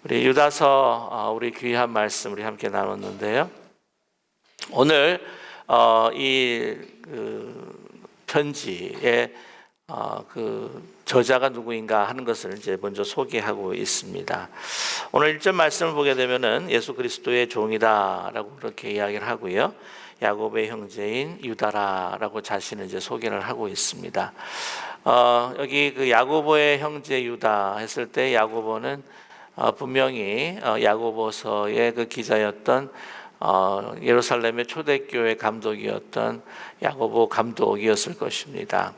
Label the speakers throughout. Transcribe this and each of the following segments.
Speaker 1: 우리 유다서 우리 귀한 말씀 우리 함께 나눴는데요. 오늘 이 편지의 그 저자가 누구인가 하는 것을 이제 먼저 소개하고 있습니다. 오늘 1절 말씀을 보게 되면은 예수 그리스도의 종이다라고 그렇게 이야기를 하고요. 야곱의 형제인 유다라라고 자신을 이제 소개를 하고 있습니다. 여기 그 야고보의 형제 유다 했을 때 야고보는 분명히 야고보서의 그 기자였던 예루살렘의 초대교회 감독이었던 야고보 감독이었을 것입니다.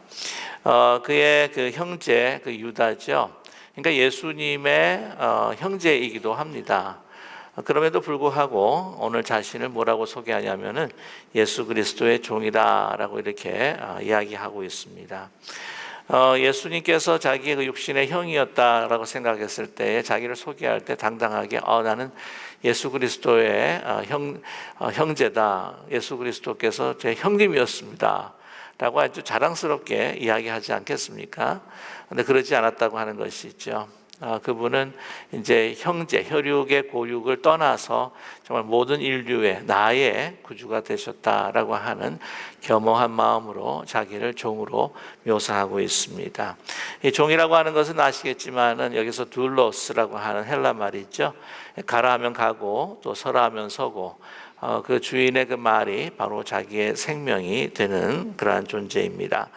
Speaker 1: 그의 그 형제 그 유다죠. 그러니까 예수님의 형제이기도 합니다. 그럼에도 불구하고 오늘 자신을 뭐라고 소개하냐면은 예수 그리스도의 종이다라고 이렇게 이야기하고 있습니다. 예수님께서 자기의 그 육신의 형이었다라고 생각했을 때 자기를 소개할 때 당당하게 나는 예수 그리스도의 형제다. 예수 그리스도께서 제 형님이었습니다. 라고 아주 자랑스럽게 이야기하지 않겠습니까? 근데 그러지 않았다고 하는 것이죠. 그분은 이제 형제, 혈육의 고육을 떠나서 정말 모든 인류의 나의 구주가 되셨다라고 하는 겸허한 마음으로 자기를 종으로 묘사하고 있습니다. 이 종이라고 하는 것은 아시겠지만은 여기서 둘로스라고 하는 헬라 말이 있죠. 가라 하면 가고 또 서라 하면 서고 그 주인의 그 말이 바로 자기의 생명이 되는 그러한 존재입니다.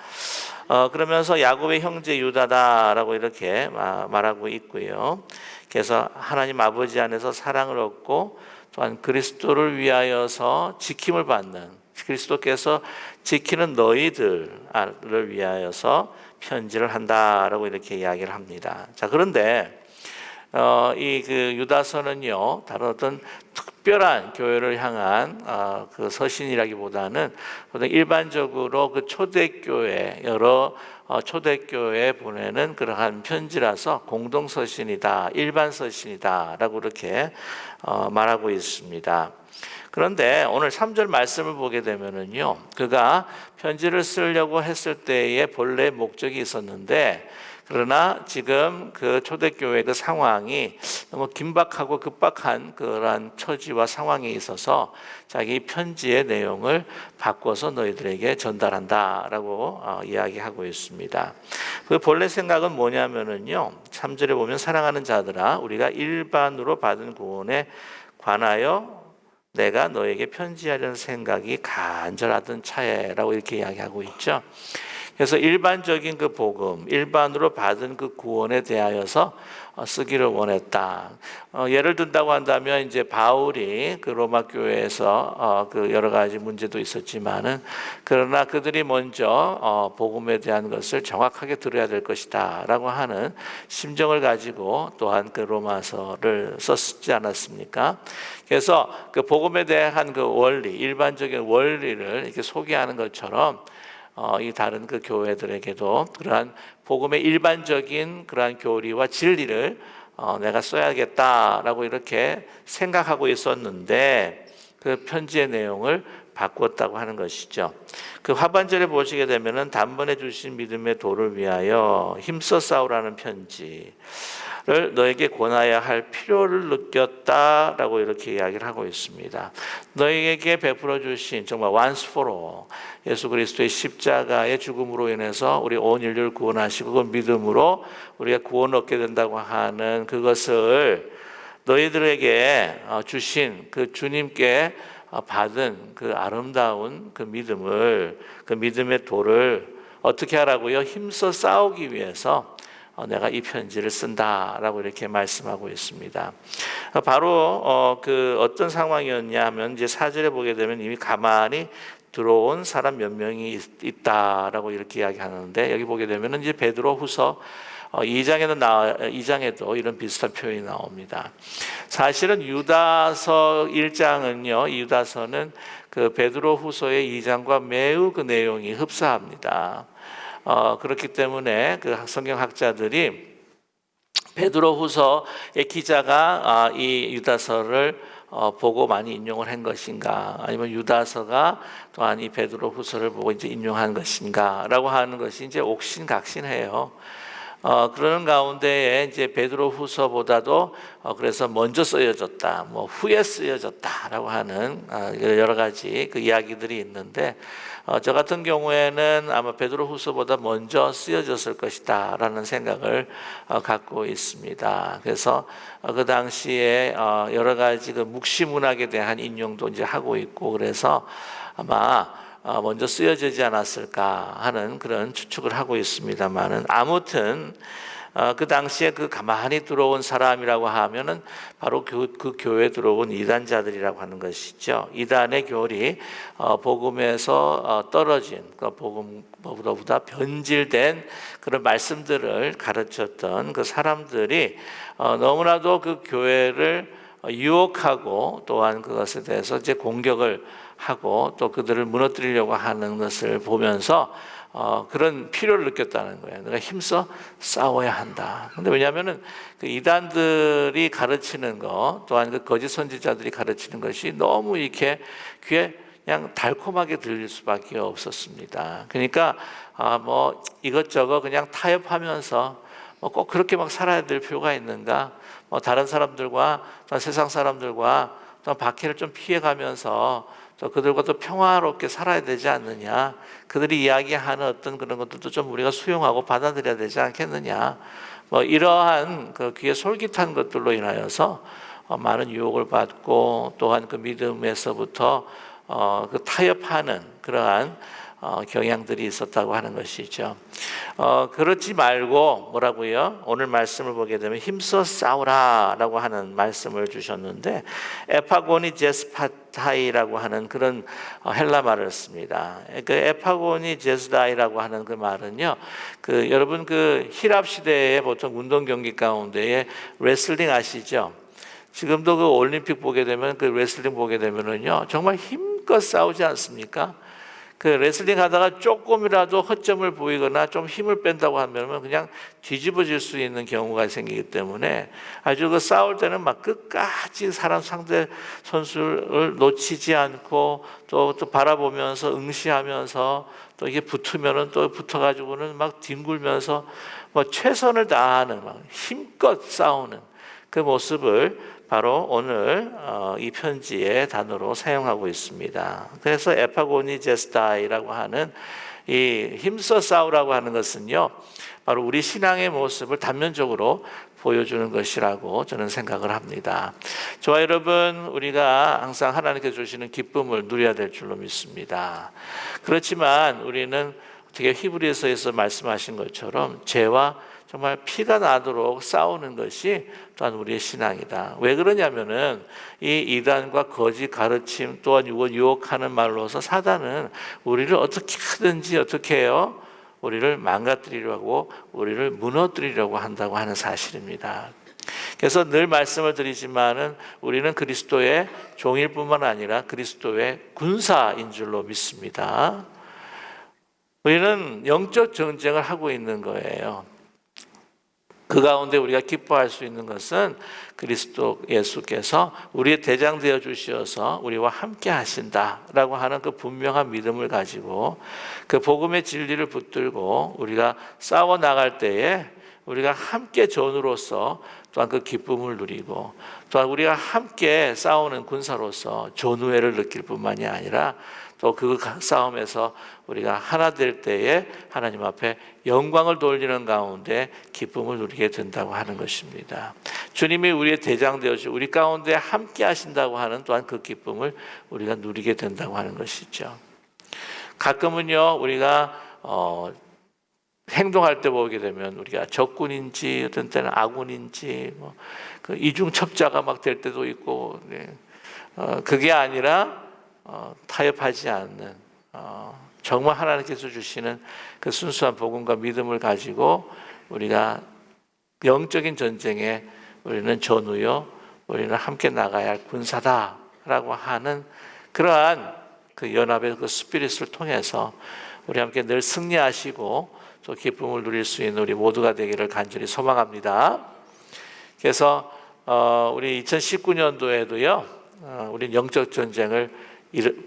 Speaker 1: 그러면서 야곱의 형제 유다다라고 이렇게 말하고 있고요. 그래서 하나님 아버지 안에서 사랑을 얻고 또한 그리스도를 위하여서 지킴을 받는 그리스도께서 지키는 너희들을 위하여서 편지를 한다라고 이렇게 이야기를 합니다. 자, 그런데 이 그 유다서는요 다른 어떤 특별한 교회를 향한 그 서신이라기보다는 일반적으로 그 초대교회 여러 초대교회에 보내는 그러한 편지라서 공동 서신이다, 일반 서신이다라고 이렇게 말하고 있습니다. 그런데 오늘 3절 말씀을 보게 되면은요, 그가 편지를 쓰려고 했을 때의 본래 목적이 있었는데, 그러나 지금 그 초대교회 그 상황이 너무 긴박하고 급박한 그러한 처지와 상황에 있어서 자기 편지의 내용을 바꿔서 너희들에게 전달한다라고 이야기하고 있습니다. 그 본래 생각은 뭐냐면은요, 3절에 보면 사랑하는 자들아 우리가 일반으로 받은 구원에 관하여 내가 너에게 편지하려는 생각이 간절하던 차에라고 이렇게 이야기하고 있죠. 그래서 일반적인 그 복음, 일반으로 받은 그 구원에 대하여서 쓰기를 원했다. 예를 든다고 한다면 이제 바울이 그 로마 교회에서 그 여러 가지 문제도 있었지만은 그러나 그들이 먼저 복음에 대한 것을 정확하게 들어야 될 것이다라고 하는 심정을 가지고 또한 그 로마서를 썼지 않았습니까? 그래서 그 복음에 대한 그 원리, 일반적인 원리를 이렇게 소개하는 것처럼 이 다른 그 교회들에게도 그러한 복음의 일반적인 그러한 교리와 진리를 내가 써야겠다라고 이렇게 생각하고 있었는데 그 편지의 내용을 바꿨다고 하는 것이죠. 그 하반절에 보시게 되면은 단번에 주신 믿음의 도를 위하여 힘써 싸우라는 편지를 너에게 권하여야 할 필요를 느꼈다라고 이렇게 이야기를 하고 있습니다. 너에게 베풀어 주신 정말 once for all 예수 그리스도의 십자가의 죽음으로 인해서 우리 온 인류를 구원하시고 그 믿음으로 우리가 구원을 얻게 된다고 하는 그것을 너희들에게 주신 그 주님께 받은 그 아름다운 그 믿음을 그 믿음의 도를 어떻게 하라고요? 힘써 싸우기 위해서 내가 이 편지를 쓴다라고 이렇게 말씀하고 있습니다. 바로 그 어떤 상황이었냐 하면 이제 4절에 보게 되면 이미 가만히 들어온 사람 몇 명이 있다라고 이렇게 이야기하는데 여기 보게 되면 이제 베드로후서 2장에도 이런 비슷한 표현이 나옵니다. 사실은 유다서 1장은요, 이 유다서는 그 베드로후서의 2장과 매우 그 내용이 흡사합니다. 그렇기 때문에 그 성경학자들이 베드로후서의 기자가 이 유다서를 보고 많이 인용을 한 것인가, 아니면 유다서가 또한 이 베드로후서를 보고 이제 인용한 것인가라고 하는 것이 이제 옥신각신해요. 그러는 가운데에 이제 베드로후서보다도 그래서 먼저 쓰여졌다, 뭐 후에 쓰여졌다라고 하는 여러 가지 그 이야기들이 있는데, 저 같은 경우에는 아마 베드로후서보다 먼저 쓰여졌을 것이다라는 생각을 갖고 있습니다. 그래서 그 당시에 여러 가지 그 묵시 문학에 대한 인용도 이제 하고 있고, 그래서 아마 먼저 쓰여지지 않았을까 하는 그런 추측을 하고 있습니다만은, 아무튼 그 당시에 그 가만히 들어온 사람이라고 하면은 바로 그 교회에 들어온 이단자들이라고 하는 것이죠. 이단의 교리, 복음에서 떨어진, 그 복음보다 변질된 그런 말씀들을 가르쳤던 그 사람들이 너무나도 그 교회를 유혹하고, 또한 그것에 대해서 이제 공격을 하고 또 그들을 무너뜨리려고 하는 것을 보면서 그런 필요를 느꼈다는 거예요. 내가 힘써 싸워야 한다. 근데 왜냐하면은 그 이단들이 가르치는 것, 또한 그 거짓 선지자들이 가르치는 것이 너무 이렇게 귀에 그냥 달콤하게 들릴 수밖에 없었습니다. 그러니까 뭐 이것저것 그냥 타협하면서 꼭 그렇게 막 살아야 될 필요가 있는가? 다른 사람들과, 세상 사람들과 박해를 좀 피해가면서 또 그들과 또 평화롭게 살아야 되지 않느냐, 그들이 이야기하는 어떤 그런 것들도 좀 우리가 수용하고 받아들여야 되지 않겠느냐, 이러한 그 귀에 솔깃한 것들로 인하여서 많은 유혹을 받고, 또한 그 믿음에서부터 그 타협하는 그러한 경향들이 있었다고 하는 것이죠. 그렇지 말고 뭐라고요? 오늘 말씀을 보게 되면 힘써 싸우라라고 하는 말씀을 주셨는데, 에파고니 제스파타이라고 하는 그런 헬라 말을 씁니다. 그 에파고니 제스다이라고 하는 그 말은요, 그 여러분 그 히랍 시대에 보통 운동 경기 가운데에 레슬링 아시죠? 지금도 그 올림픽 보게 되면, 그 레슬링 보게 되면은요, 정말 힘껏 싸우지 않습니까? 그 레슬링 하다가 조금이라도 허점을 보이거나 좀 힘을 뺀다고 하면 그냥 뒤집어질 수 있는 경우가 생기기 때문에, 아주 그 싸울 때는 막 끝까지 상대 선수를 놓치지 않고 또 바라보면서 응시하면서, 또 이게 붙으면은 또 붙어가지고는 막 뒹굴면서 최선을 다하는, 막 힘껏 싸우는 그 모습을 바로 오늘 이 편지의 단어로 사용하고 있습니다. 그래서 에파고니제스다이라고 하는 이 힘써 싸우라고 하는 것은요, 바로 우리 신앙의 모습을 단면적으로 보여주는 것이라고 저는 생각을 합니다. 저와 여러분, 우리가 항상 하나님께서 주시는 기쁨을 누려야 될 줄로 믿습니다. 그렇지만 우리는 어떻게 히브리서에서 말씀하신 것처럼 죄와 정말 피가 나도록 싸우는 것이 또한 우리의 신앙이다. 왜 그러냐면은 이 이단과 거짓 가르침, 또한 유혹하는 말로서 사단은 우리를 어떻게 하든지 어떻게 해요? 우리를 망가뜨리려고, 우리를 무너뜨리려고 한다고 하는 사실입니다. 그래서 늘 말씀을 드리지만은 우리는 그리스도의 종일 뿐만 아니라 그리스도의 군사인 줄로 믿습니다. 우리는 영적 전쟁을 하고 있는 거예요. 그 가운데 우리가 기뻐할 수 있는 것은 그리스도 예수께서 우리의 대장 되어 주셔서 우리와 함께 하신다라고 하는 그 분명한 믿음을 가지고, 그 복음의 진리를 붙들고 우리가 싸워 나갈 때에 우리가 함께 전우로서 또한 그 기쁨을 누리고, 또한 우리가 함께 싸우는 군사로서 전우회를 느낄 뿐만이 아니라, 또 그 싸움에서 우리가 하나 될 때에 하나님 앞에 영광을 돌리는 가운데 기쁨을 누리게 된다고 하는 것입니다. 주님이 우리의 대장 되어주시고 우리 가운데 함께 하신다고 하는 또한 그 기쁨을 우리가 누리게 된다고 하는 것이죠. 가끔은요, 우리가 행동할 때 보게 되면 우리가 적군인지 어떤 때는 아군인지 그 이중첩자가 막 될 때도 있고, 그게 아니라 타협하지 않는, 정말 하나님께서 주시는 그 순수한 복음과 믿음을 가지고 우리가 영적인 전쟁에 우리는 전우요, 우리는 함께 나가야 할 군사다라고 하는 그러한 그 연합의 그 스피릿을 통해서 우리 함께 늘 승리하시고 또 기쁨을 누릴 수 있는 우리 모두가 되기를 간절히 소망합니다. 그래서 우리 2019년도에도요, 우리는 영적 전쟁을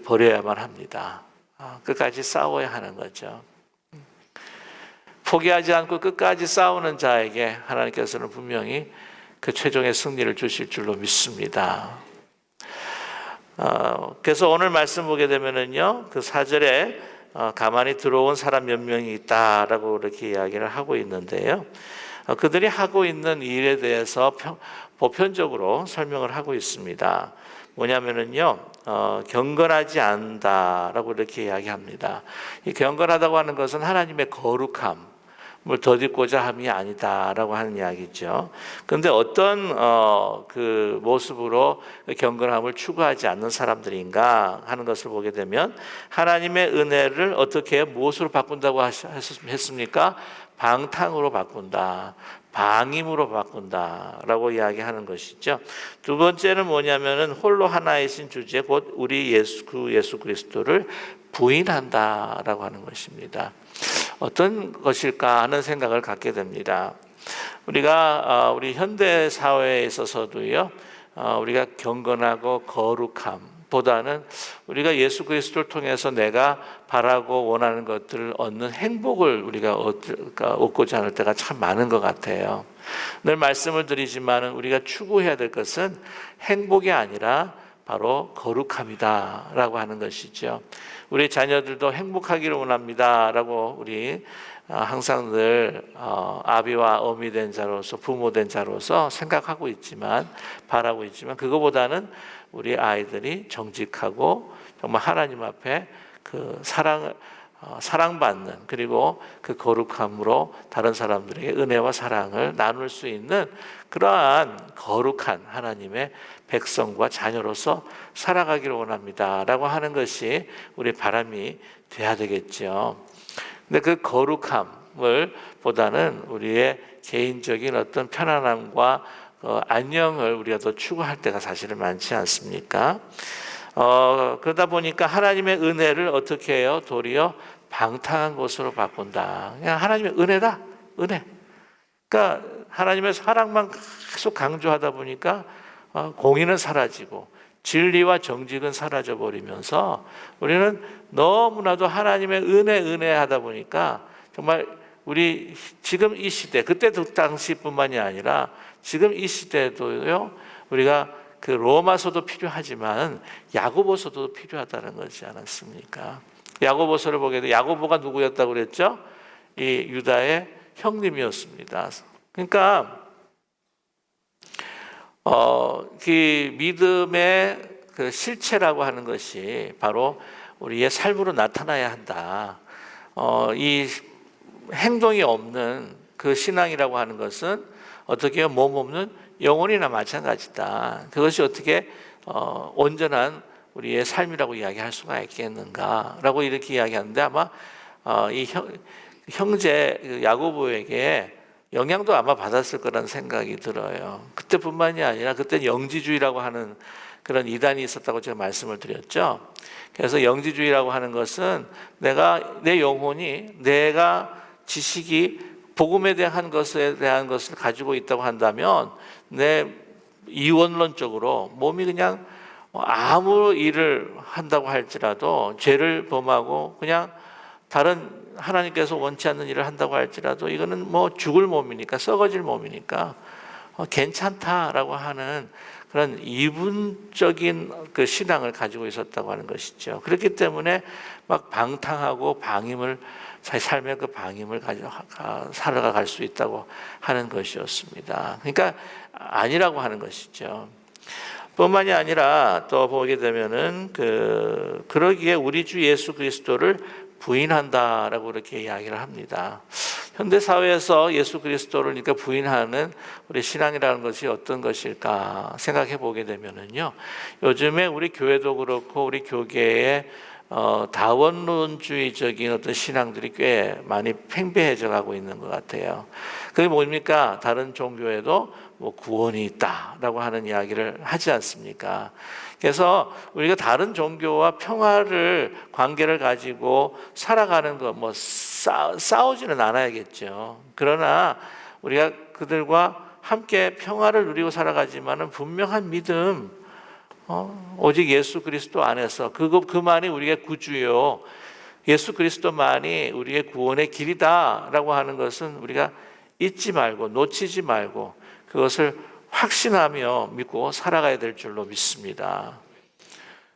Speaker 1: 벌여야만 합니다. 끝까지 싸워야 하는 거죠. 포기하지 않고 끝까지 싸우는 자에게 하나님께서는 분명히 그 최종의 승리를 주실 줄로 믿습니다. 그래서 오늘 말씀 보게 되면은요, 그 4절에 가만히 들어온 사람 몇 명이 있다라고 이렇게 이야기를 하고 있는데요. 그들이 하고 있는 일에 대해서 보편적으로 설명을 하고 있습니다. 뭐냐면은요, 경건하지 않는다라고 이렇게 이야기합니다. 이 경건하다고 하는 것은 하나님의 거룩함을 덧입고자 함이 아니다라고 하는 이야기죠. 그런데 어떤 그 모습으로 경건함을 추구하지 않는 사람들인가 하는 것을 보게 되면 하나님의 은혜를 어떻게 무엇으로 바꾼다고 했습니까? 방탕으로 바꾼다, 방임으로 바꾼다라고 이야기하는 것이죠. 두 번째는 뭐냐면은 홀로 하나이신 주제 곧 우리 예수 그리스도를 부인한다라고 하는 것입니다. 어떤 것일까 하는 생각을 갖게 됩니다. 우리가 우리 현대 사회에 있어서도요, 우리가 경건하고 거룩함보다는 우리가 예수 그리스도를 통해서 내가 바라고 원하는 것들을 얻는 행복을 우리가 얻고자 하는 때가 참 많은 것 같아요. 늘 말씀을 드리지만 우리가 추구해야 될 것은 행복이 아니라 바로 거룩함이다라고 하는 것이죠. 우리 자녀들도 행복하기를 원합니다라고 우리 항상 늘 아비와 어미 된 자로서 부모 된 자로서 생각하고 있지만 바라고 있지만 그거보다는 우리 아이들이 정직하고 정말 하나님 앞에 그 사랑받는 그리고 그 거룩함으로 다른 사람들에게 은혜와 사랑을 나눌 수 있는 그러한 거룩한 하나님의 백성과 자녀로서 살아가기를 원합니다라고 하는 것이 우리 바람이 돼야 되겠죠. 근데 그 거룩함을 보다는 우리의 개인적인 어떤 편안함과 안녕을 우리가 더 추구할 때가 사실은 많지 않습니까? 그러다 보니까 하나님의 은혜를 어떻게 해요? 도리어 방탕한 것으로 바꾼다. 그냥 하나님의 은혜다, 은혜. 그러니까 하나님의 사랑만 계속 강조하다 보니까 공의는 사라지고 진리와 정직은 사라져 버리면서 우리는 너무나도 하나님의 은혜 하다 보니까 정말 우리 지금 이 시대, 그때 당시뿐만이 아니라 지금 이 시대도요, 우리가 그 로마서도 필요하지만 야고보서도 필요하다는 것이지 않았습니까? 야고보서를 보게 되면 야고보가 누구였다고 그랬죠? 이 유다의 형님이었습니다. 그러니까 그 믿음의 그 실체라고 하는 것이 바로 우리의 삶으로 나타나야 한다. 이 행동이 없는 그 신앙이라고 하는 것은 어떻게 몸 없는 영혼이나 마찬가지다. 그것이 어떻게 온전한 우리의 삶이라고 이야기할 수가 있겠는가라고 이렇게 이야기하는데 아마 이 형제 야고보에게 영향도 아마 받았을 거라는 생각이 들어요. 그때뿐만이 아니라 그때는 영지주의라고 하는 그런 이단이 있었다고 제가 말씀을 드렸죠. 그래서 영지주의라고 하는 것은 내 영혼이 내가 지식이 복음에 대한 것에 대한 것을 가지고 있다고 한다면 내 이원론적으로 몸이 그냥 아무 일을 한다고 할지라도 죄를 범하고 그냥 다른 하나님께서 원치 않는 일을 한다고 할지라도 이거는 뭐 죽을 몸이니까 썩어질 몸이니까 괜찮다라고 하는 그런 이분적인 그 신앙을 가지고 있었다고 하는 것이죠. 그렇기 때문에 막 방탕하고 방임을 삶의 그 방임을 가지고 살아갈 수 있다고 하는 것이었습니다. 그러니까 아니라고 하는 것이죠. 뿐만이 아니라 또 보게 되면은 그러기에 우리 주 예수 그리스도를 부인한다라고 이렇게 이야기를 합니다. 현대 사회에서 예수 그리스도를 그러니까 부인하는 우리 신앙이라는 것이 어떤 것일까 생각해 보게 되면은요. 요즘에 우리 교회도 그렇고 우리 교계에 다원론주의적인 어떤 신앙들이 꽤 많이 팽배해져 가고 있는 것 같아요. 그게 뭡니까? 다른 종교에도 뭐 구원이 있다라고 하는 이야기를 하지 않습니까? 그래서 우리가 다른 종교와 관계를 가지고 살아가는 거 뭐 싸우지는 않아야겠죠. 그러나 우리가 그들과 함께 평화를 누리고 살아가지만은 분명한 믿음, 오직 예수 그리스도 안에서 그만이 우리의 구주요, 예수 그리스도만이 우리의 구원의 길이다라고 하는 것은 우리가 잊지 말고 놓치지 말고 그것을 확신하며 믿고 살아가야 될 줄로 믿습니다.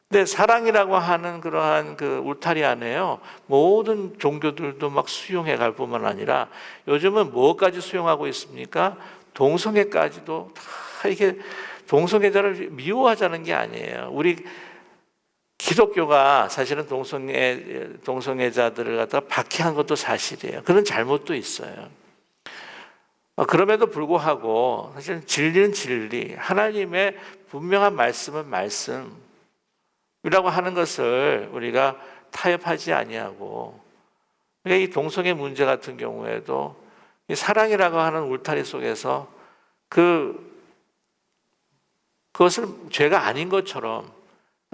Speaker 1: 근데 사랑이라고 하는 그러한 그 울타리 안에요, 모든 종교들도 막 수용해 갈 뿐만 아니라 요즘은 뭐까지 수용하고 있습니까? 동성애까지도 다 이게 동성애자를 미워하자는 게 아니에요. 우리 기독교가 사실은 동성애자들을 갖다 박해한 것도 사실이에요. 그런 잘못도 있어요. 그럼에도 불구하고 사실 진리는 진리, 하나님의 분명한 말씀은 말씀이라고 하는 것을 우리가 타협하지 아니하고, 그러니까 이 동성애 문제 같은 경우에도 이 사랑이라고 하는 울타리 속에서 그것을 죄가 아닌 것처럼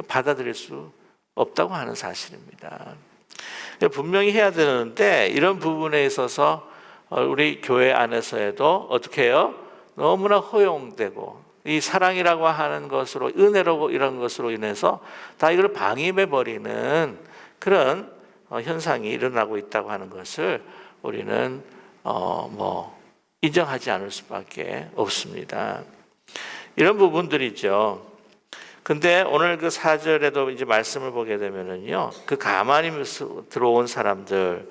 Speaker 1: 받아들일 수 없다고 하는 사실입니다. 분명히 해야 되는데 이런 부분에 있어서 우리 교회 안에서에도 어떻게 해요? 너무나 허용되고 이 사랑이라고 하는 것으로, 은혜로 이런 것으로 인해서 다 이걸 방임해 버리는 그런 현상이 일어나고 있다고 하는 것을 우리는 인정하지 않을 수밖에 없습니다. 이런 부분들이죠. 근데 오늘 그 4절에도 이제 말씀을 보게 되면은요, 그 가만히 들어온 사람들,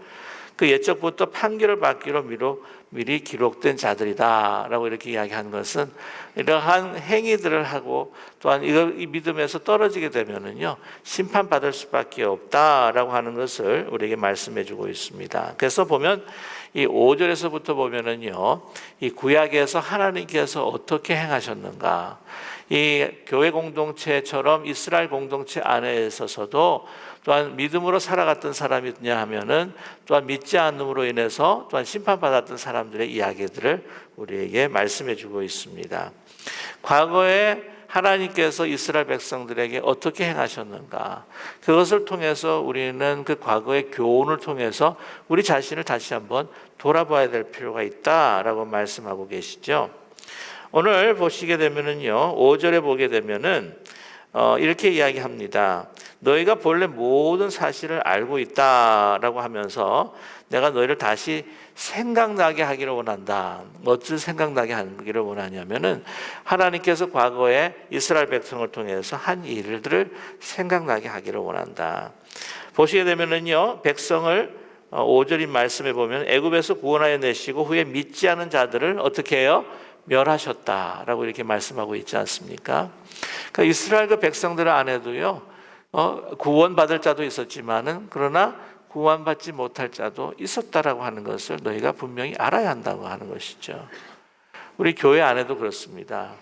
Speaker 1: 그 옛적부터 판결을 받기로 미리 기록된 자들이다라고 이렇게 이야기한 것은 이러한 행위들을 하고 또한 이 믿음에서 떨어지게 되면은요, 심판받을 수밖에 없다라고 하는 것을 우리에게 말씀해 주고 있습니다. 그래서 보면 이 5절에서부터 보면은요, 이 구약에서 하나님께서 어떻게 행하셨는가, 이 교회 공동체처럼 이스라엘 공동체 안에 있어서도 또한 믿음으로 살아갔던 사람이 있냐 하면은 또한 믿지 않음으로 인해서 또한 심판받았던 사람들의 이야기들을 우리에게 말씀해 주고 있습니다. 과거에 하나님께서 이스라엘 백성들에게 어떻게 행하셨는가, 그것을 통해서 우리는 그 과거의 교훈을 통해서 우리 자신을 다시 한번 돌아봐야 될 필요가 있다라고 말씀하고 계시죠. 오늘 보시게 되면은요, 5절에 보게 되면은 이렇게 이야기합니다. 너희가 본래 모든 사실을 알고 있다라고 하면서 내가 너희를 다시 생각나게 하기를 원한다. 무엇을 생각나게 하기를 원하냐면은 하나님께서 과거에 이스라엘 백성을 통해서 한 일들을 생각나게 하기를 원한다. 보시게 되면은요, 백성을 5절인 말씀에 보면 애굽에서 구원하여 내시고 후에 믿지 않은 자들을 어떻게 해요? 멸하셨다라고 이렇게 말씀하고 있지 않습니까? 그러니까 이스라엘 그 백성들 안에도요, 구원받을 자도 있었지만은 그러나 구원받지 못할 자도 있었다라고 하는 것을 너희가 분명히 알아야 한다고 하는 것이죠. 우리 교회 안에도 그렇습니다.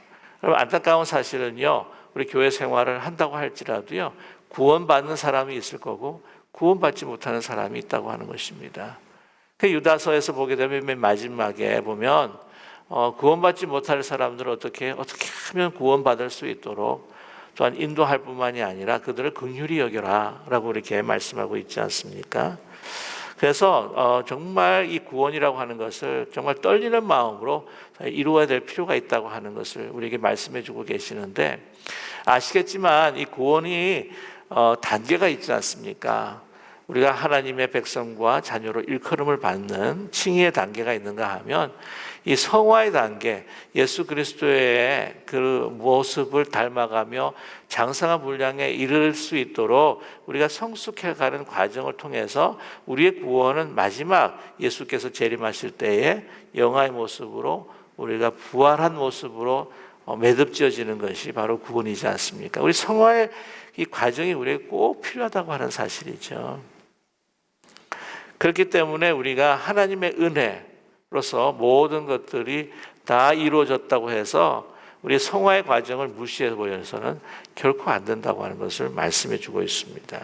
Speaker 1: 여러분, 안타까운 사실은요, 우리 교회 생활을 한다고 할지라도요, 구원받는 사람이 있을 거고 구원받지 못하는 사람이 있다고 하는 것입니다. 그 유다서에서 보게 되면 맨 마지막에 보면 구원받지 못할 사람들을 어떻게 하면 구원받을 수 있도록 또한 인도할 뿐만이 아니라 그들을 긍휼히 여겨라 라고 이렇게 말씀하고 있지 않습니까? 그래서 정말 이 구원이라고 하는 것을 정말 떨리는 마음으로 이루어야 될 필요가 있다고 하는 것을 우리에게 말씀해 주고 계시는데, 아시겠지만 이 구원이 단계가 있지 않습니까? 우리가 하나님의 백성과 자녀로 일컬음을 받는 칭의의 단계가 있는가 하면 이 성화의 단계, 예수 그리스도의 그 모습을 닮아가며 장성한 분량에 이를 수 있도록 우리가 성숙해가는 과정을 통해서 우리의 구원은 마지막 예수께서 재림하실 때에 영화의 모습으로 우리가 부활한 모습으로 매듭지어지는 것이 바로 구원이지 않습니까? 우리 성화의 이 과정이 우리에게 꼭 필요하다고 하는 사실이죠. 그렇기 때문에 우리가 하나님의 은혜로서 모든 것들이 다 이루어졌다고 해서 우리 성화의 과정을 무시해 보여서는 결코 안 된다고 하는 것을 말씀해 주고 있습니다.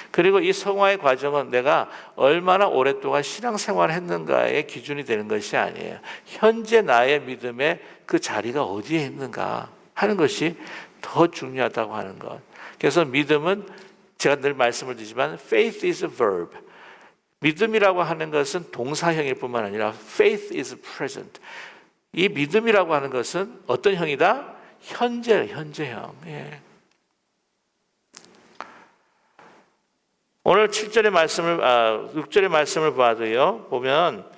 Speaker 1: 그리고 이 성화의 과정은 내가 얼마나 오랫동안 신앙생활을 했는가의 기준이 되는 것이 아니에요. 현재 나의 믿음의 그 자리가 어디에 있는가 하는 것이 더 중요하다고 하는 것. 그래서 믿음은 제가 늘 말씀을 드리지만 faith is a verb. 믿음이라고 하는 것은 동사형일 뿐만 아니라 faith is present. 이 믿음이라고 하는 것은 어떤 형이다? 현재형. 예. 오늘 7절의 말씀을 6절의 말씀을 봐도요. 보면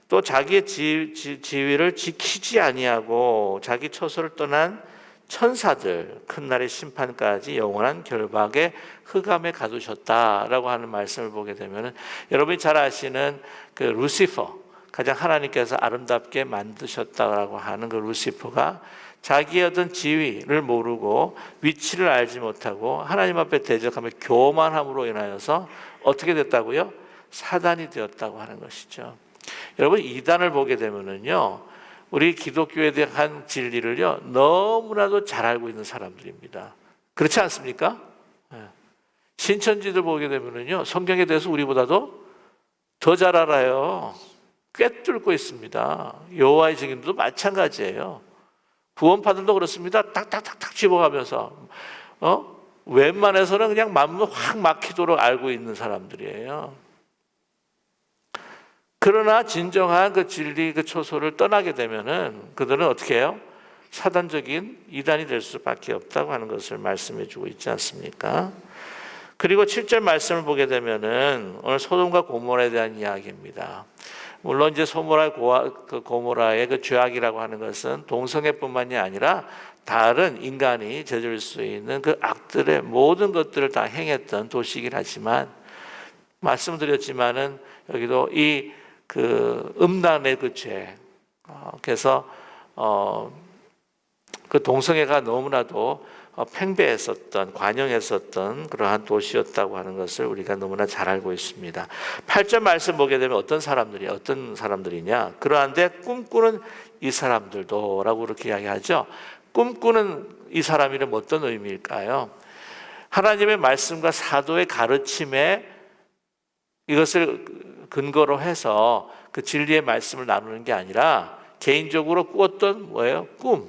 Speaker 1: 또 자기의 지위를 지키지 아니하고 자기 처소를 떠난 천사들 큰 날의 심판까지 영원한 결박의 흑암에 가두셨다라고 하는 말씀을 보게 되면 여러분이 잘 아시는 그 루시퍼, 가장 하나님께서 아름답게 만드셨다라고 하는 그 루시퍼가 자기의 어떤 지위를 모르고 위치를 알지 못하고 하나님 앞에 대적하며 교만함으로 인하여서 어떻게 됐다고요? 사단이 되었다고 하는 것이죠. 여러분, 이단을 보게 되면은요, 우리 기독교에 대한 진리를요 너무나도 잘 알고 있는 사람들입니다. 그렇지 않습니까? 신천지들 보게 되면은요 성경에 대해서 우리보다도 더 잘 알아요. 꿰뚫고 있습니다. 여호와의 증인도 마찬가지예요. 구원파들도 그렇습니다. 딱딱딱딱 집어가면서 웬만해서는 그냥 맘을 확 막히도록 알고 있는 사람들이에요. 그러나 진정한 그 진리 그 초소를 떠나게 되면은 그들은 어떻게 해요? 사단적인 이단이 될 수밖에 없다고 하는 것을 말씀해 주고 있지 않습니까? 그리고 7절 말씀을 보게 되면은 오늘 소돔과 고모라에 대한 이야기입니다. 물론 이제 고모라의 그 죄악이라고 하는 것은 동성애뿐만이 아니라 다른 인간이 저지를 수 있는 그 악들의 모든 것들을 다 행했던 도시이긴 하지만 말씀드렸지만은 여기도 이 그 음란의 그 죄, 그래서 그 동성애가 너무나도 팽배했었던, 관영했었던 그러한 도시였다고 하는 것을 우리가 너무나 잘 알고 있습니다. 8절 말씀 보게 되면 어떤 사람들이냐? 그러한데 꿈꾸는 이 사람들도 라고 그렇게 이야기하죠. 꿈꾸는 이 사람이란 어떤 의미일까요? 하나님의 말씀과 사도의 가르침에 이것을 근거로 해서 그 진리의 말씀을 나누는 게 아니라 개인적으로 꾸었던 뭐예요? 꿈.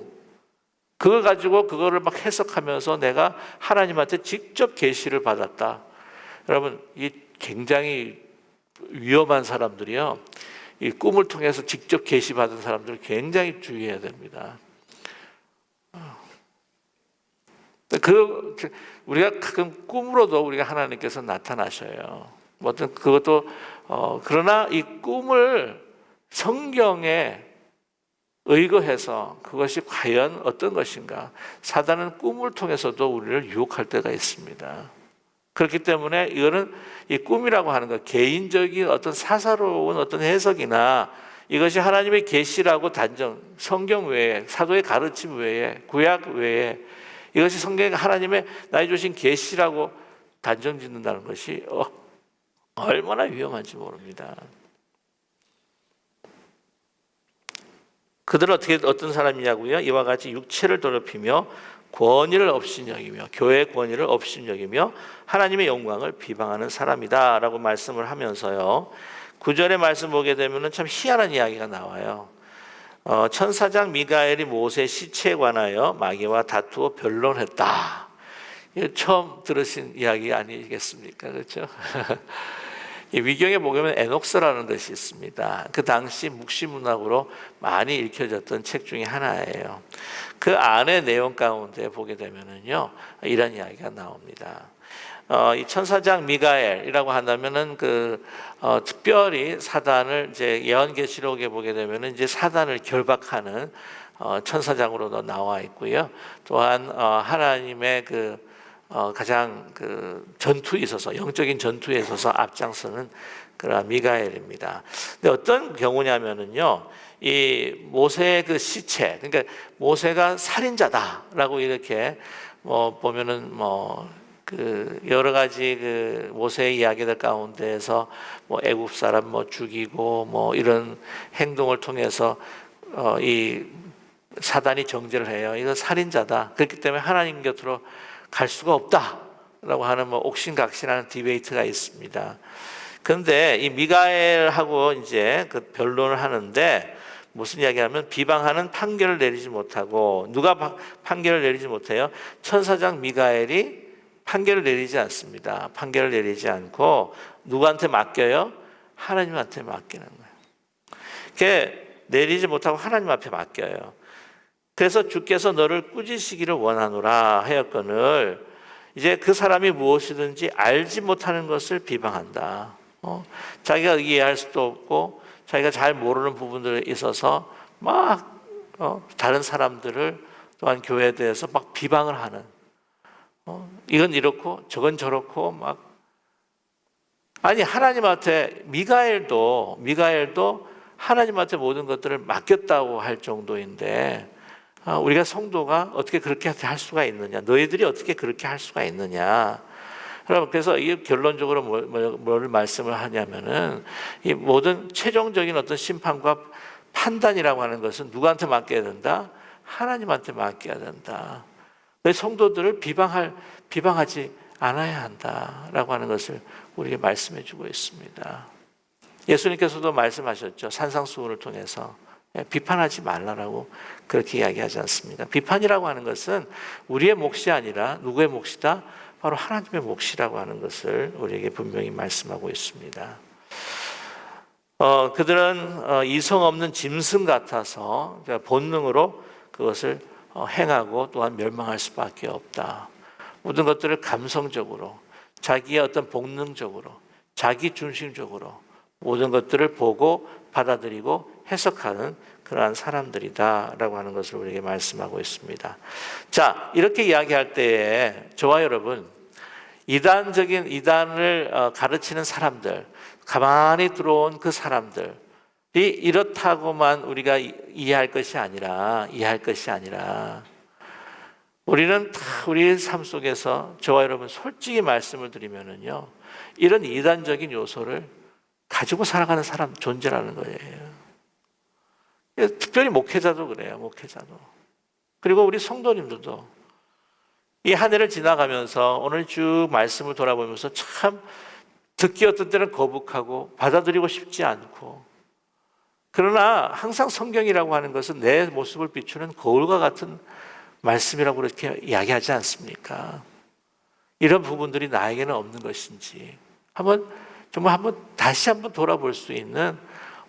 Speaker 1: 그걸 가지고 그거를 막 해석하면서 내가 하나님한테 직접 계시를 받았다. 여러분, 이 굉장히 위험한 사람들이요. 이 꿈을 통해서 직접 계시 받은 사람들 굉장히 주의해야 됩니다. 우리가 가끔 꿈으로도 우리가 하나님께서 나타나셔요. 어떤 그것도 그러나 이 꿈을 성경에 의거해서 그것이 과연 어떤 것인가? 사단은 꿈을 통해서도 우리를 유혹할 때가 있습니다. 그렇기 때문에 이거는 이 꿈이라고 하는 것, 개인적인 어떤 사사로운 어떤 해석이나 이것이 하나님의 계시라고 단정, 성경 외에, 사도의 가르침 외에, 구약 외에 이것이 성경에 하나님의 나의 주신 계시라고 단정 짓는다는 것이 얼마나 위험한지 모릅니다. 그들은 어떤 사람이냐고요? 이와 같이 육체를 더럽히며 권위를 없이 여기며 교회의 권위를 없이 여기며 하나님의 영광을 비방하는 사람이다 라고 말씀을 하면서요, 9절의 말씀 보게 되면 참 희한한 이야기가 나와요. 천사장 미가엘이 모세의 시체에 관하여 마귀와 다투어 변론했다. 이거 처음 들으신 이야기 아니겠습니까? 그렇죠? 이 위경에 보면 에녹스라는 것이 있습니다. 그 당시 묵시문학으로 많이 읽혀졌던 책 중에 하나예요. 그 안의 내용 가운데 보게 되면은요, 이런 이야기가 나옵니다. 이 천사장 미가엘이라고 한다면은 특별히 사단을 이제 예언계시록에 보게 되면은 이제 사단을 결박하는 천사장으로도 나와 있고요. 또한 하나님의 가장 전투에 있어서 영적인 전투에 있어서 앞장서는 그런 미가엘입니다. 근데 어떤 경우냐면은요, 이 모세의 그 시체, 그러니까 모세가 살인자다라고 이렇게 보면은 여러 가지 모세의 이야기들 가운데에서 애굽 사람 죽이고 이런 행동을 통해서 이 사단이 정죄를 해요. 이거 살인자다. 그렇기 때문에 하나님 곁으로 갈 수가 없다라고 하는 옥신각신하는 디베이트가 있습니다. 그런데 이 미가엘하고 이제 그 변론을 하는데 무슨 이야기하면 비방하는 판결을 내리지 못하고 누가 판결을 내리지 못해요? 천사장 미가엘이 판결을 내리지 않습니다. 판결을 내리지 않고 누구한테 맡겨요? 하나님한테 맡기는 거예요. 그게 내리지 못하고 하나님 앞에 맡겨요. 그래서 주께서 너를 꾸짖으시기를 원하노라 하였거늘 이제 그 사람이 무엇이든지 알지 못하는 것을 비방한다. 자기가 이해할 수도 없고 자기가 잘 모르는 부분들에 있어서 막 다른 사람들을 또한 교회에 대해서 막 비방을 하는, 이건 이렇고 저건 저렇고 막, 아니 하나님한테 미가엘도 하나님한테 모든 것들을 맡겼다고 할 정도인데 우리가 성도가 어떻게 그렇게 할 수가 있느냐, 너희들이 어떻게 그렇게 할 수가 있느냐. 그래서 이 결론적으로 뭘 말씀을 하냐면은 이 모든 최종적인 어떤 심판과 판단이라고 하는 것은 누구한테 맡겨야 된다? 하나님한테 맡겨야 된다. 성도들을 비방하지 않아야 한다라고 하는 것을 우리에게 말씀해 주고 있습니다. 예수님께서도 말씀하셨죠. 산상수훈을 통해서 비판하지 말라라고 그렇게 이야기하지 않습니까? 비판이라고 하는 것은 우리의 몫이 아니라 누구의 몫이다? 바로 하나님의 몫이라고 하는 것을 우리에게 분명히 말씀하고 있습니다. 그들은 이성 없는 짐승 같아서 본능으로 그것을 행하고 또한 멸망할 수밖에 없다. 모든 것들을 감성적으로, 자기의 어떤 본능적으로, 자기 중심적으로 모든 것들을 보고 받아들이고 해석하는 그러한 사람들이다라고 하는 것을 우리에게 말씀하고 있습니다. 자, 이렇게 이야기할 때에 저와 여러분, 이단을 가르치는 사람들, 가만히 들어온 그 사람들이 이렇다고만 우리가 이해할 것이 아니라 우리는 다 우리의 삶 속에서 저와 여러분 솔직히 말씀을 드리면은요, 이런 이단적인 요소를 가지고 살아가는 사람 존재라는 거예요. 특별히 목회자도 그래요. 목회자도. 그리고 우리 성도님들도 이 한 해를 지나가면서 오늘 쭉 말씀을 돌아보면서 참 듣기 어떤 때는 거북하고 받아들이고 싶지 않고, 그러나 항상 성경이라고 하는 것은 내 모습을 비추는 거울과 같은 말씀이라고 그렇게 이야기하지 않습니까? 이런 부분들이 나에게는 없는 것인지 정말 다시 한번 돌아볼 수 있는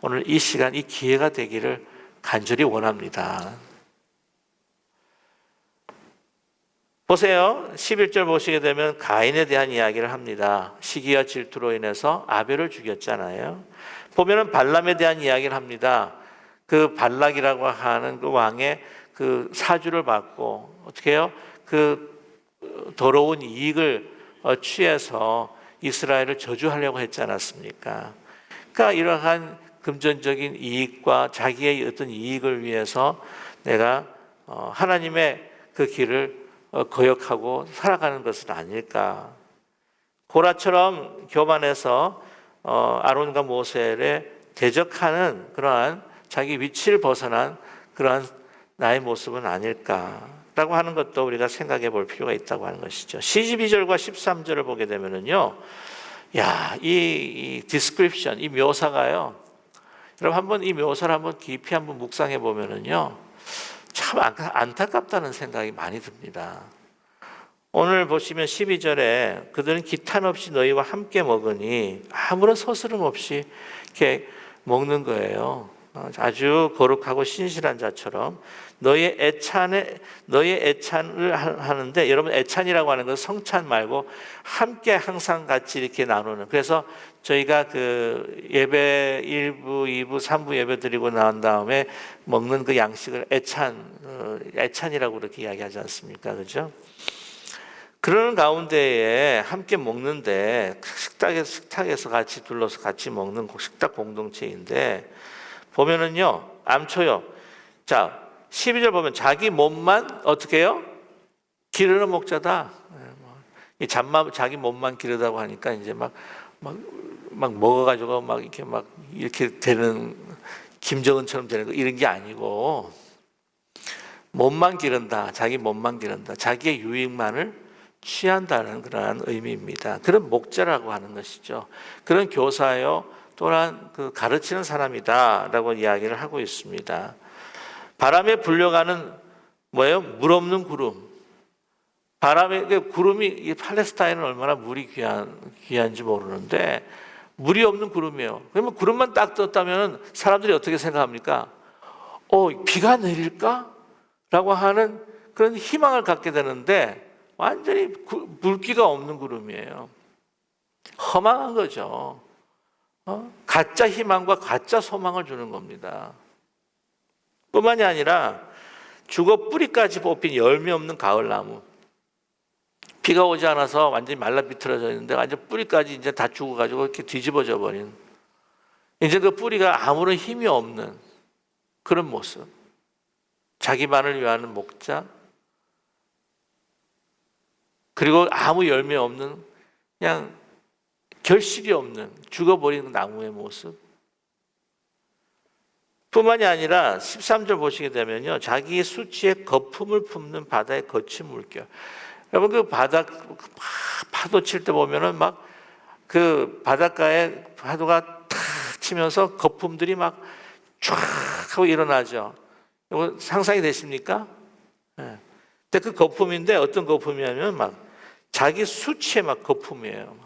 Speaker 1: 오늘 이 시간, 이 기회가 되기를 간절히 원합니다. 보세요. 11절 보시게 되면 가인에 대한 이야기를 합니다. 시기와 질투로 인해서 아벨을 죽였잖아요. 보면은 발람에 대한 이야기를 합니다. 그 발락이라고 하는 그 왕의 그 사주를 받고 어떻게 해요? 그 더러운 이익을 취해서 이스라엘을 저주하려고 했지 않았습니까? 그러니까 이러한 금전적인 이익과 자기의 어떤 이익을 위해서 내가 하나님의 그 길을 거역하고 살아가는 것은 아닐까. 고라처럼 교만해서 아론과 모세를 대적하는 그러한 자기 위치를 벗어난 그러한 나의 모습은 아닐까라고 하는 것도 우리가 생각해 볼 필요가 있다고 하는 것이죠. 12절과 13절을 보게 되면은요, 이 description, 이 묘사가요, 여러분 한번 이 묘사를 한번 깊이 한번 묵상해 보면은요, 참 안타깝다는 생각이 많이 듭니다. 오늘 보시면 12절에 그들은 기탄 없이 너희와 함께 먹으니, 아무런 서스름 없이 이렇게 먹는 거예요. 아주 거룩하고 신실한 자처럼 너희의 애찬을 하는데, 여러분 애찬이라고 하는 건 성찬 말고 함께 항상 같이 이렇게 나누는, 그래서 저희가 그 예배 1부, 2부, 3부 예배 드리고 나온 다음에 먹는 그 양식을 애찬이라고 그렇게 이야기하지 않습니까? 그죠? 그러는 가운데에 함께 먹는데 식탁에서 같이 둘러서 같이 먹는 식탁 공동체인데 보면은요, 암초요. 자, 12절 보면 자기 몸만 어떻게 해요? 기르는 목자다. 자기 몸만 기르다고 하니까 이제 막 먹어가지고 이렇게 되는, 김정은처럼 되는 거 이런 게 아니고, 몸만 기른다. 자기 몸만 기른다. 자기의 유익만을 취한다는 그러한 의미입니다. 그런 목자라고 하는 것이죠. 그런 교사요, 또한 그 가르치는 사람이다라고 이야기를 하고 있습니다. 바람에 불려가는 뭐예요? 물 없는 구름. 구름이, 이 팔레스타인은 얼마나 물이 귀한지 모르는데 물이 없는 구름이에요. 그러면 구름만 딱 떴다면 사람들이 어떻게 생각합니까? 비가 내릴까? 라고 하는 그런 희망을 갖게 되는데 완전히 물기가 없는 구름이에요. 허망한 거죠. 가짜 희망과 가짜 소망을 주는 겁니다. 뿐만이 아니라 죽어 뿌리까지 뽑힌 열매 없는 가을나무. 비가 오지 않아서 완전히 말라 비틀어져 있는데 완전 뿌리까지 이제 다 죽어가지고 이렇게 뒤집어져 버린, 이제 그 뿌리가 아무런 힘이 없는 그런 모습. 자기만을 위하는 목자, 그리고 아무 열매 없는, 그냥 결실이 없는 죽어버리는 나무의 모습. 뿐만이 아니라 13절 보시게 되면요, 자기의 수치에 거품을 품는 바다의 거친 물결. 여러분, 그 바다 파도 칠 때 보면은 막 그 바닷가에 파도가 탁 치면서 거품들이 막 쫙 하고 일어나죠. 이거 상상이 되십니까? 네. 근데 그 거품인데 어떤 거품이냐면 막 자기 수치에 막 거품이에요.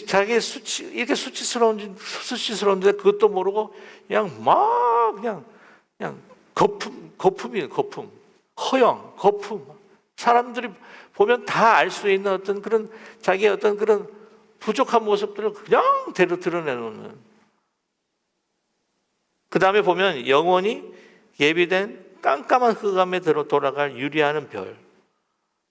Speaker 1: 자기 이렇게 수치스러운데 그것도 모르고 그냥 막 그냥 거품이에요. 거품, 허영, 거품. 사람들이 보면 다 알 수 있는 어떤 그런 자기의 어떤 그런 부족한 모습들을 그냥 드러내놓는. 그 다음에 보면 영원히 예비된 깜깜한 흑암에 돌아갈 유리하는 별.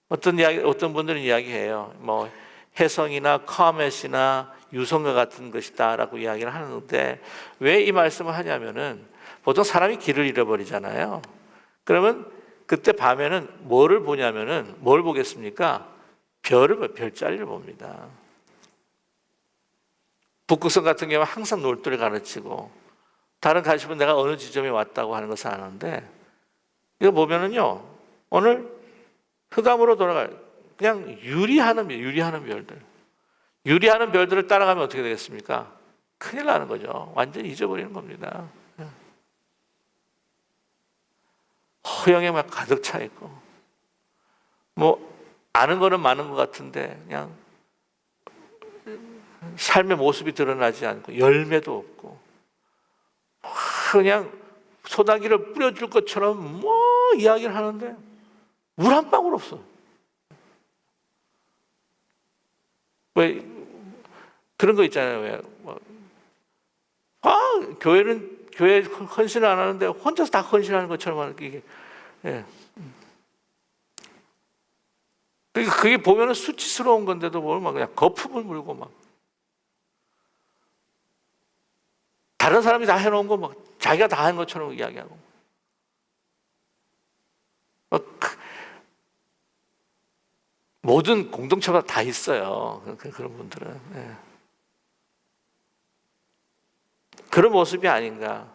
Speaker 1: 어떤 분들은 이야기해요. 뭐 혜성이나 커멧이나 유성과 같은 것이다라고 이야기를 하는데, 왜 이 말씀을 하냐면은 보통 사람이 길을 잃어버리잖아요. 그러면 그때 밤에는 뭐를 보냐면은 뭘 보겠습니까? 별자리를 봅니다. 북극성 같은 경우는 항상 놀토를 가르치고, 다른 가십은 내가 어느 지점에 왔다고 하는 것을 아는데, 이거 보면은요, 오늘 흑암으로 돌아갈 그냥 유리하는 별들. 유리하는 별들을 따라가면 어떻게 되겠습니까? 큰일 나는 거죠. 완전히 잊어버리는 겁니다. 허영에 막 가득 차 있고, 뭐 아는 거는 많은 것 같은데 그냥 삶의 모습이 드러나지 않고 열매도 없고, 그냥 소나기를 뿌려줄 것처럼 뭐 이야기를 하는데 물 한 방울 없어. 왜 그런 거 있잖아요. 왜 교회 헌신을 안 하는데 혼자서 다 헌신하는 것처럼 이게, 예. 그게 보면은 수치스러운 건데도 뭘 막 그냥 거품을 물고 막 다른 사람이 다 해놓은 거 막 자기가 다 한 것처럼 이야기하고, 모든 공동체가 다 있어요. 그런 분들은. 예. 그런 모습이 아닌가.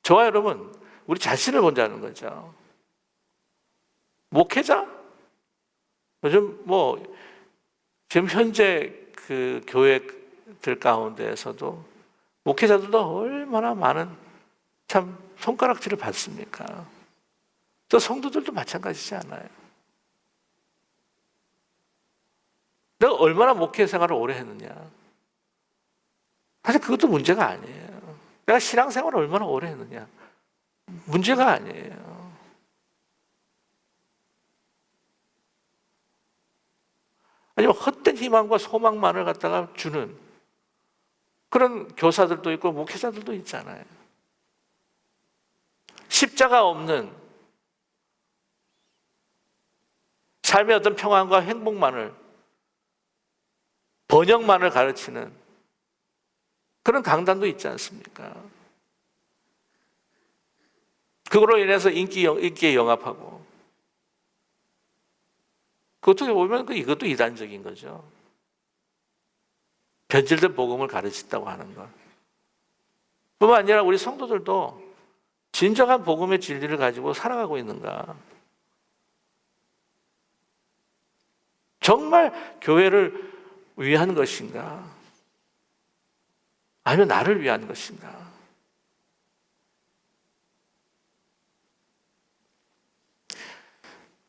Speaker 1: 저와 여러분, 우리 자신을 본다는 거죠. 목회자? 요즘 지금 현재 그 교회들 가운데에서도 목회자들도 얼마나 많은 참 손가락질을 받습니까? 또 성도들도 마찬가지지 않아요? 내가 얼마나 목회 생활을 오래 했느냐. 사실 그것도 문제가 아니에요. 내가 신앙생활을 얼마나 오래 했느냐. 문제가 아니에요. 아니면 헛된 희망과 소망만을 갖다가 주는 그런 교사들도 있고 목회자들도 있잖아요. 십자가 없는 삶의 어떤 평안과 행복만을, 번영만을 가르치는 그런 강단도 있지 않습니까? 그걸로 인해서 인기에 영합하고, 그것도 보면 이것도 이단적인 거죠. 변질된 복음을 가르친다고 하는 것. 뿐만 아니라 우리 성도들도 진정한 복음의 진리를 가지고 살아가고 있는가? 정말 교회를 위한 것인가? 아니면 나를 위한 것인가?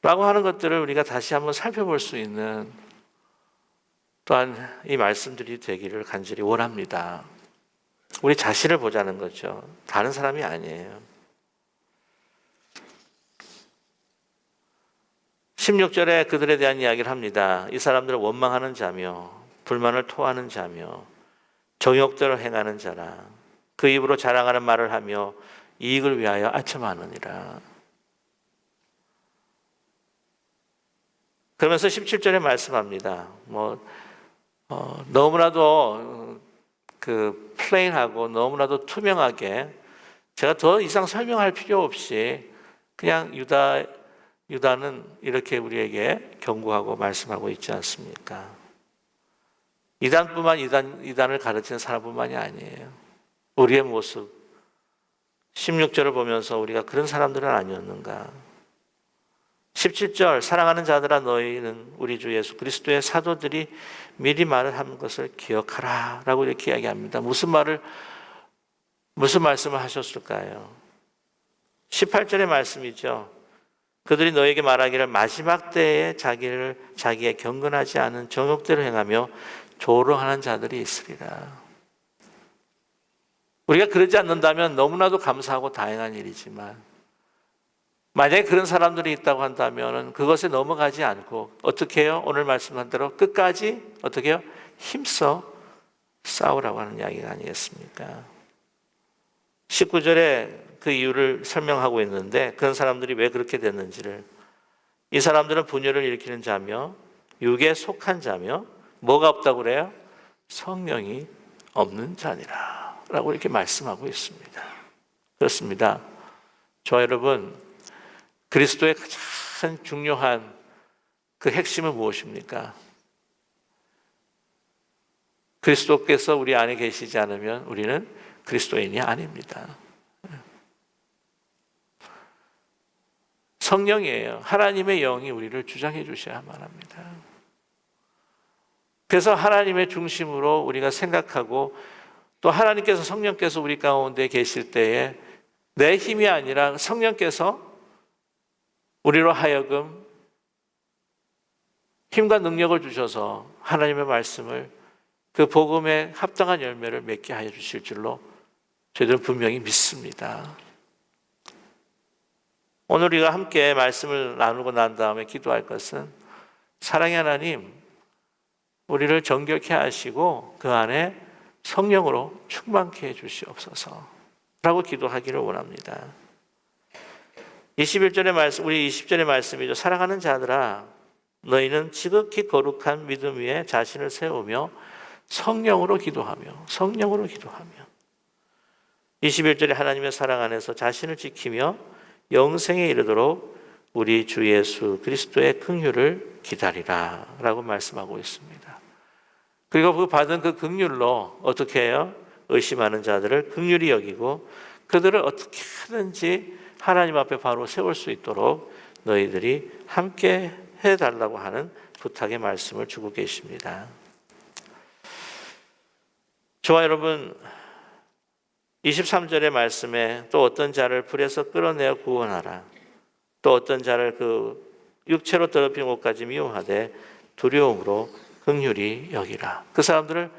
Speaker 1: 라고 하는 것들을 우리가 다시 한번 살펴볼 수 있는, 또한 이 말씀들이 되기를 간절히 원합니다. 우리 자신을 보자는 거죠. 다른 사람이 아니에요. 16절에 그들에 대한 이야기를 합니다. 이 사람들은 원망하는 자며 불만을 토하는 자며 정욕대로 행하는 자라. 그 입으로 자랑하는 말을 하며 이익을 위하여 아첨하느니라. 그러면서 17절에 말씀합니다. 너무나도 그 플레인하고 너무나도 투명하게 제가 더 이상 설명할 필요 없이 그냥 유다는 이렇게 우리에게 경고하고 말씀하고 있지 않습니까? 이단을 가르치는 사람뿐만이 아니에요. 우리의 모습 16절을 보면서 우리가 그런 사람들은 아니었는가? 17절 사랑하는 자들아 너희는 우리 주 예수 그리스도의 사도들이 미리 말을 한 것을 기억하라 라고 이렇게 이야기합니다. 무슨 말씀을 하셨을까요? 18절의 말씀이죠. 그들이 너에게 말하기를 마지막 때에 자기의 경건하지 않은 정욕대로 행하며 조롱하는 자들이 있으리라. 우리가 그러지 않는다면 너무나도 감사하고 다행한 일이지만 만약에 그런 사람들이 있다고 한다면 그것에 넘어가지 않고 어떻게 해요? 오늘 말씀한 대로 끝까지 어떻게 해요? 힘써 싸우라고 하는 이야기가 아니겠습니까? 19절에 그 이유를 설명하고 있는데 그런 사람들이 왜 그렇게 됐는지를 이 사람들은 분열을 일으키는 자며 육에 속한 자며 뭐가 없다고 그래요? 성령이 없는 자니라 라고 이렇게 말씀하고 있습니다. 그렇습니다. 저와 여러분 그리스도의 가장 중요한 그 핵심은 무엇입니까? 그리스도께서 우리 안에 계시지 않으면 우리는 그리스도인이 아닙니다. 성령이에요. 하나님의 영이 우리를 주장해 주셔야만 합니다. 그래서 하나님의 중심으로 우리가 생각하고 또 하나님께서 성령께서 우리 가운데 계실 때에 내 힘이 아니라 성령께서 우리로 하여금 힘과 능력을 주셔서 하나님의 말씀을 그 복음에 합당한 열매를 맺게 하여 주실 줄로 저희들은 분명히 믿습니다. 오늘 우리가 함께 말씀을 나누고 난 다음에 기도할 것은 사랑의 하나님, 우리를 정결케 하시고 그 안에 성령으로 충만케 해 주시옵소서 라고 기도하기를 원합니다. 21절의 말씀, 우리 20절의 말씀이죠. 사랑하는 자들아 너희는 지극히 거룩한 믿음 위에 자신을 세우며 성령으로 기도하며 21절에 하나님의 사랑 안에서 자신을 지키며 영생에 이르도록 우리 주 예수 그리스도의 긍휼을 기다리라 라고 말씀하고 있습니다. 그리고 그 받은 그 긍휼로 어떻게 해요? 의심하는 자들을 긍휼히 여기고 그들을 어떻게 하든지 하나님 앞에 바로 세울 수 있도록 너희들이 함께 해달라고 하는 부탁의 말씀을 주고 계십니다. 저와 여러분 23절의 말씀에 또 어떤 자를 불에서 끌어내어 구원하라. 또 어떤 자를 그 육체로 더럽힌 옷까지 미워하되 두려움으로 긍휼히 여기라. 그 사람들을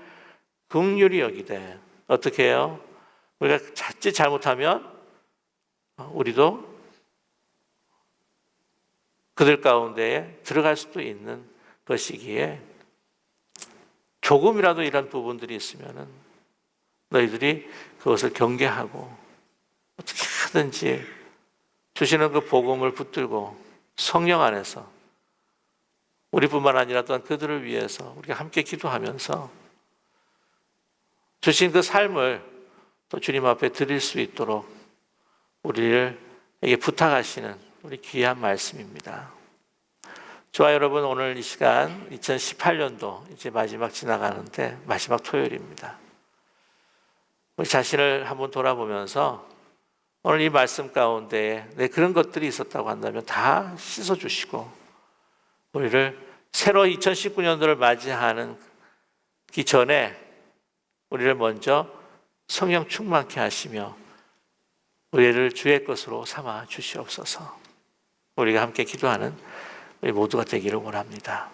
Speaker 1: 긍휼히 여기되 어떻게 해요? 우리가 자칫 잘못하면 우리도 그들 가운데에 들어갈 수도 있는 것이기에 조금이라도 이런 부분들이 있으면은 너희들이 그것을 경계하고 어떻게 하든지 주시는 그 복음을 붙들고 성령 안에서 우리뿐만 아니라 또한 그들을 위해서 우리가 함께 기도하면서 주신 그 삶을 또 주님 앞에 드릴 수 있도록 우리에게 부탁하시는 우리 귀한 말씀입니다. 저와 여러분 오늘 이 시간 2018년도 이제 마지막 지나가는데 마지막 토요일입니다. 우리 자신을 한번 돌아보면서 오늘 이 말씀 가운데 그런 것들이 있었다고 한다면 다 씻어주시고 우리를 새로 2019년도를 맞이하는 기 전에 우리를 먼저 성령 충만케 하시며 우리를 주의 것으로 삼아 주시옵소서. 우리가 함께 기도하는 우리 모두가 되기를 원합니다.